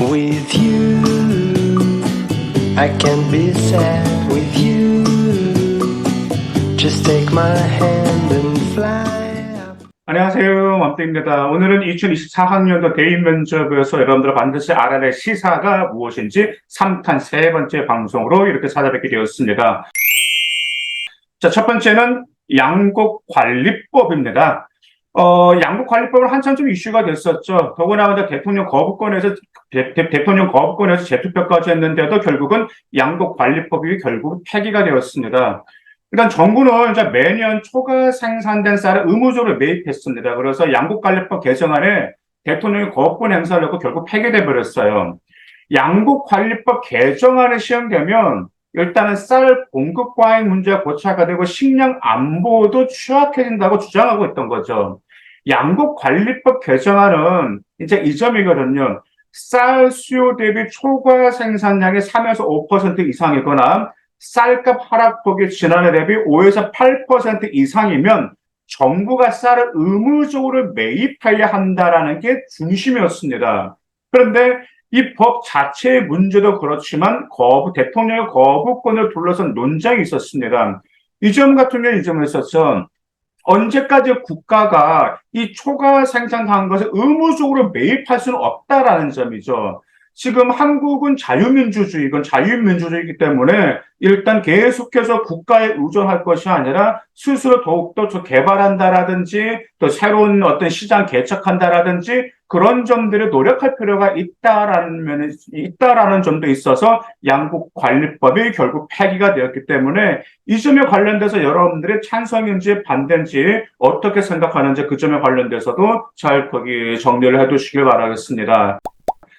With you, I can be sad with you. Just take my hand and fly up. 안녕하세요. 맘땡입니다. 오늘은 2024학년도 대입 면접에서 여러분들 반드시 알아야 할 시사가 무엇인지 3탄 세 번째 방송으로 이렇게 찾아뵙게 되었습니다. 자, 첫 번째는 양곡관리법입니다. 양곡관리법은 한참 좀 이슈가 됐었죠. 더구나 이제 대통령 거부권에서 재투표까지 했는데도 결국은 양곡관리법이 결국 폐기가 되었습니다. 일단 정부는 이제 매년 초과 생산된 쌀을 의무적으로 매입했습니다. 그래서 양곡관리법 개정안에 대통령이 거부권 행사를 하고 결국 폐기돼 버렸어요. 양곡관리법 개정안이 시행되면 일단은 쌀 공급 과잉 문제가 고착화 되고 식량 안보도 취약해진다고 주장하고 있던 거죠. 양곡관리법 개정안은 이제 이 점이거든요. 쌀 수요 대비 초과 생산량이 3에서 5% 이상이거나 쌀값 하락폭이 지난해 대비 5에서 8% 이상이면 정부가 쌀을 의무적으로 매입해야 한다라는 게 중심이었습니다. 그런데 이 법 자체의 문제도 그렇지만 대통령의 거부권을 둘러싼 논쟁이 있었습니다. 이 점 같은 경우는 이 점을 있었죠. 언제까지 국가가 이 초과 생산한 것을 의무적으로 매입할 수는 없다라는 점이죠. 지금 한국은 자유민주주의이기 때문에 일단 계속해서 국가에 의존할 것이 아니라 스스로 더욱더 개발한다라든지 또 새로운 어떤 시장 개척한다라든지 그런 점들을 노력할 필요가 있다라는 점도 있어서 양곡관리법이 결국 폐기가 되었기 때문에 이 점에 관련돼서 여러분들의 찬성인지 반대인지 어떻게 생각하는지 그 점에 관련돼서도 잘 거기 정리를 해두시길 바라겠습니다.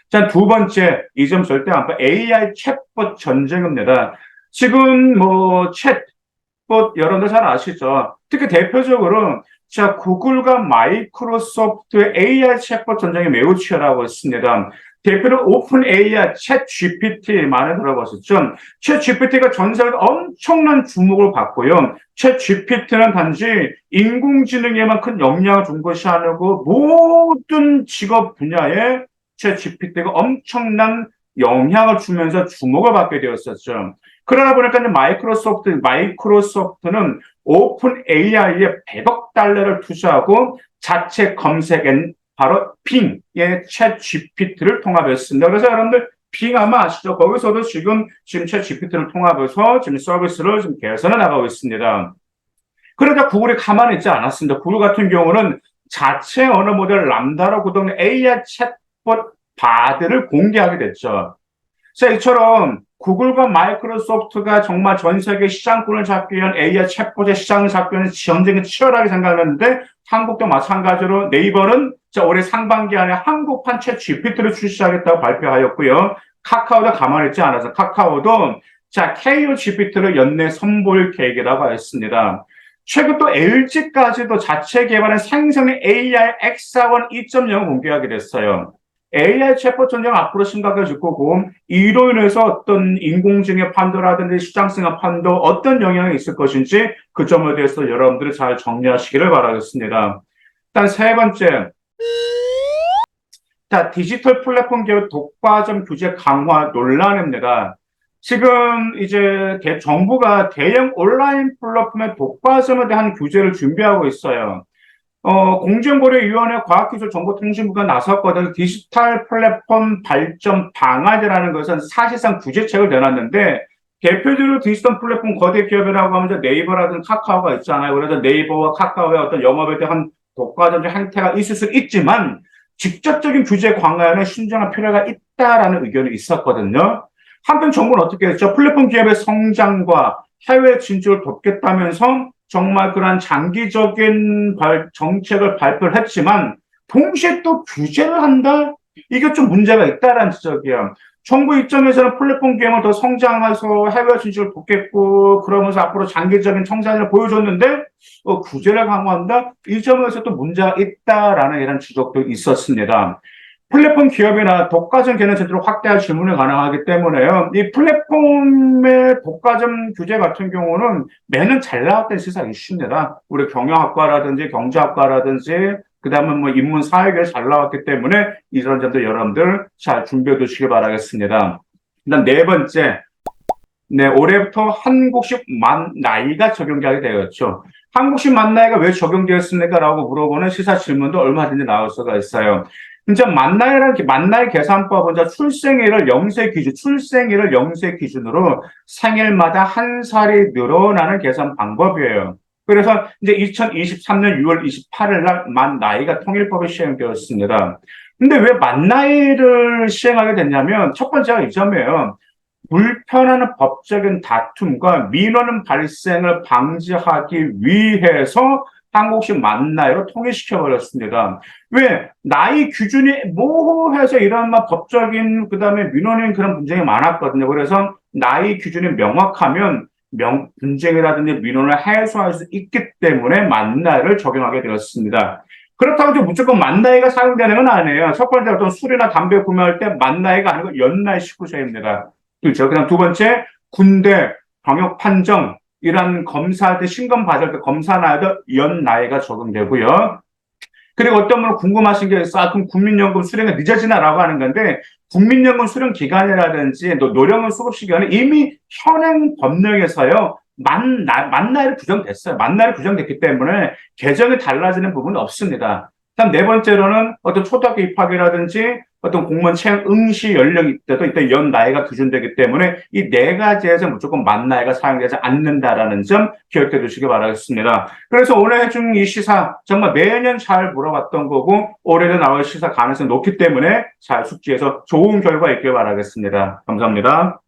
자, 두 번째, 이 점 절대 안 봐. AI 챗봇 전쟁입니다. 지금 챗봇 여러분들 잘 아시죠? 특히 대표적으로 자, 구글과 마이크로소프트의 AI 챗봇 전쟁이 매우 치열하고 있습니다. 대표로 오픈 AI 챗 GPT 많이 들어보셨죠? 챗 GPT가 전 세계에서 엄청난 주목을 받고요. 챗 GPT는 단지 인공지능에만 큰 영향을 준 것이 아니고 모든 직업 분야에 챗 GPT가 엄청난 영향을 주면서 주목을 받게 되었었죠. 그러다 보니까 이제 마이크로소프트는 오픈 AI에 100억 달러를 투자하고 자체 검색엔 바로 빙의 챗 GPT를 통합했습니다. 그래서 여러분들 빙 아마 아시죠? 거기서도 지금 챗 GPT를 통합해서 지금 서비스를 지금 개선해 나가고 있습니다. 그러다 구글이 가만히 있지 않았습니다. 구글 같은 경우는 자체 언어 모델 람다로 구동된 AI 챗봇 바들을 공개하게 됐죠. 그래서 이처럼 구글과 마이크로소프트가 정말 전 세계 시장권을 잡기 위한 AI 챗봇의 시장을 잡기 위한 전쟁이 치열하게 생각하는데 한국도 마찬가지로 네이버는 올해 상반기 안에 한국판 챗 GPT를 출시하겠다고 발표하였고요. 카카오도 가만히 있지 않아서 카카오도 KO GPT를 연내 선보일 계획이라고 하였습니다. 최근 또 LG까지도 자체 개발한 생성의 AI X사원 2.0을 공개하게 됐어요. AI 챗봇 전쟁 앞으로 심각해질 거고 이로 인해서 어떤 인공지능의 판도라든지 시장성의 판도 어떤 영향이 있을 것인지 그 점에 대해서 여러분들이 잘 정리하시기를 바라겠습니다. 일단 세 번째, 디지털 플랫폼 기업 독과점 규제 강화 논란입니다. 지금 이제 정부가 대형 온라인 플랫폼의 독과점에 대한 규제를 준비하고 있어요. 공정거래위원회 과학기술정보통신부가 나섰거든요. 디지털 플랫폼 발전 방안이라는 것은 사실상 규제책을 내놨는데 대표적으로 디지털 플랫폼 거대 기업이라고 하면 네이버라든지 카카오가 있잖아요. 그래서 네이버와 카카오의 어떤 영업에 대한 독과점적 행태가 있을 수 있지만 직접적인 규제 강화에는 신중한 필요가 있다라는 의견이 있었거든요. 한편 정부는 어떻게 했죠? 플랫폼 기업의 성장과 해외 진출을 돕겠다면서 정말 그런 장기적인 정책을 발표를 했지만 동시에 또 규제를 한다? 이게 좀 문제가 있다라는 지적이에요. 정부 입장에서는 플랫폼 기업을 더 성장해서 해외 진출을 돕겠고 그러면서 앞으로 장기적인 성장을 보여줬는데 규제를 강화한다? 이 점에서 또 문제가 있다라는 이런 지적도 있었습니다. 플랫폼 기업이나 독과점 개념 제도를 확대할 질문이 가능하기 때문에요. 이 플랫폼의 독과점 규제 같은 경우는 매년 잘 나왔던 시사 이슈입니다. 우리 경영학과라든지 경제학과라든지 그 다음에 뭐 인문 사회계를 잘 나왔기 때문에 이런 점도 여러분들 잘 준비해 두시기 바라겠습니다. 일단 네 번째, 네, 올해부터 한국식 만나이가 적용되게 되었죠. 한국식 만나이가 왜 적용되었습니까? 라고 물어보는 시사 질문도 얼마든지 나올 수가 있어요. 진짜 만나이 계산법은 출생일을 영세 기준으로 생일마다 한 살이 늘어나는 계산 방법이에요. 그래서 이제 2023년 6월 28일 날 만나이가 통일법이 시행되었습니다. 근데 왜 만나이를 시행하게 됐냐면 첫 번째가 이 점이에요. 불편한 법적인 다툼과 민원의 발생을 방지하기 위해서 한국식 만나이로 통일시켜버렸습니다. 왜? 나이 기준이 모호해서 이런 막 법적인, 그 다음에 민원인 그런 분쟁이 많았거든요. 그래서 나이 기준이 명확하면 분쟁이라든지 민원을 해소할 수 있기 때문에 만나이를 적용하게 되었습니다. 그렇다고 해서 무조건 만나이가 사용되는 건 아니에요. 첫 번째 어떤 술이나 담배 구매할 때 만나이가 아니고 연나이 19세입니다. 그렇죠. 그다음 두 번째, 군대, 병역 판정, 이런 검사할 때, 신검 받을 때 검사 나이도 연 나이가 적용되고요. 그리고 어떤 분은 궁금하신 게 있어. 그럼 국민연금 수령이 늦어지나라고 하는 건데, 국민연금 수령 기간이라든지, 노령은 수급 시간은 이미 현행 법령에서요, 만 나이로 규정됐어요. 만 나이로 규정됐기 때문에 개정이 달라지는 부분은 없습니다. 다음 네 번째로는 어떤 초등학교 입학이라든지 어떤 공무원 채용 응시 연령이 때도 이때 연 나이가 기준되기 때문에 이 네 가지에서 무조건 만 나이가 사용되지 않는다라는 점 기억해 두시기 바라겠습니다. 그래서 오늘 해준 이 시사 정말 매년 잘 물어봤던 거고 올해도 나올 시사 가능성이 높기 때문에 잘 숙지해서 좋은 결과 있길 바라겠습니다. 감사합니다.